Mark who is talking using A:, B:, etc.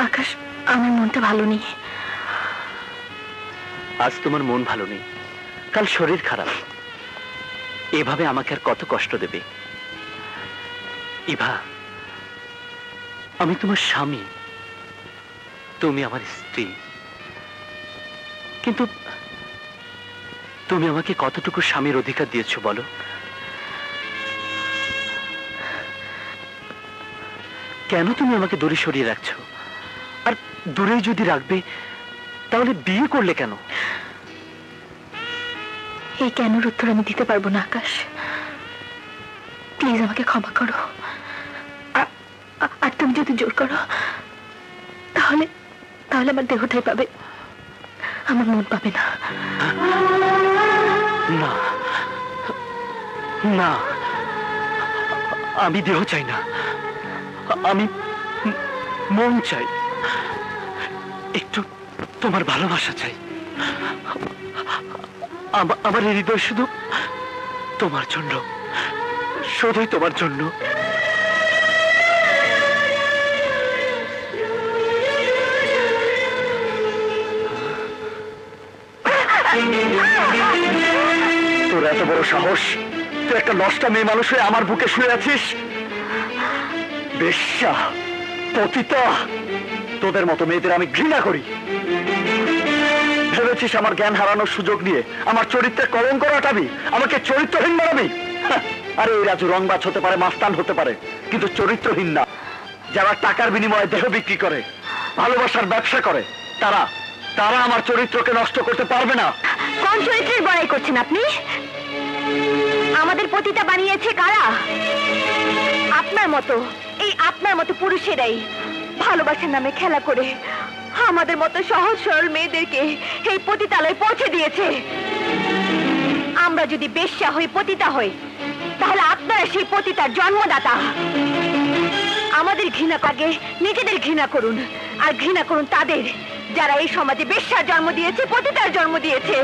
A: আকাশ, আমার মনটা ভালো নেই।
B: আজ তোমার মন ভালো নেই, কাল শরীর খারাপ, এভাবে আমাকে আর কত কষ্ট দেবে? ইভা, আমি তোমার স্বামী, তুমি আমার স্ত্রী, কিন্তু তুমি আমাকে কতটুকু স্বামীর অধিকার দিয়েছো বলো? কেন তুমি আমাকে দূরে সরিয়ে রাখছো? আর দূরে যদি রাখবে তাহলে বিয়ে করলে কেন?
A: এই কেনর উত্তর আমি দিতে পারবো না আকাশ, প্লিজ আমাকে ক্ষমা করো। আর তুমি যদি জোর করো তাহলে তাহলে আমার দেহটাই পাবে, আমার মন পাবে না।
B: না না, আমি দেহ চাই না, আমি মন চাই, একটু তোমার ভালোবাসা চাই। আমার হৃদয় শুধু তোমার জন্য, শুধুই তোমার জন্য। তোর এত বড় সাহস, তুই একটা নষ্টা মেয়ে মানুষ হয়ে আমার বুকে শুয়ে আছিস? বেশ্যা, পতিতা, তোদের মতো মেয়েদের আমি ঘৃণা করি। ভেবেছিস আমার জ্ঞান হারানোর সুযোগ নিয়ে আমার চরিত্রে কলঙ্ক রাটাবি, আমাকে চরিত্রহীন বানাবি? আরে এই রাজু রংবাজ হতে পারে, মাস্তান হতে পারে, কিন্তু চরিত্রহীন না। যারা টাকার বিনিময়ে দেহ বিক্রি করে, ভালোবাসার ব্যবসা করে, তারা তারা আমার চরিত্রকে নষ্ট করতে পারবে না।
A: কোন চরিত্রের বড়াই করছেন আপনি? আমাদের পতিতা বানিয়েছে কারা? আপনার মতো, এই আপনার মতো পুরুষেরাই ভালোবাসার নামে খেলা করে আমাদের মতো সহজ সরল মেয়েদেরকে এই পতিতালয়ে পৌঁছে দিয়েছে। আমরা যদি বেশ্যা হই, পতিতা হই, তাহলে আপনারা সেই পতিতার জন্মদাতা। আমাদের ঘৃণা আগে নিজেদের ঘৃণা করুন, আর ঘৃণা করুন তাদের যারা এই সমাজে বেশ্যার জন্ম দিয়েছে, পতিতার জন্ম দিয়েছে।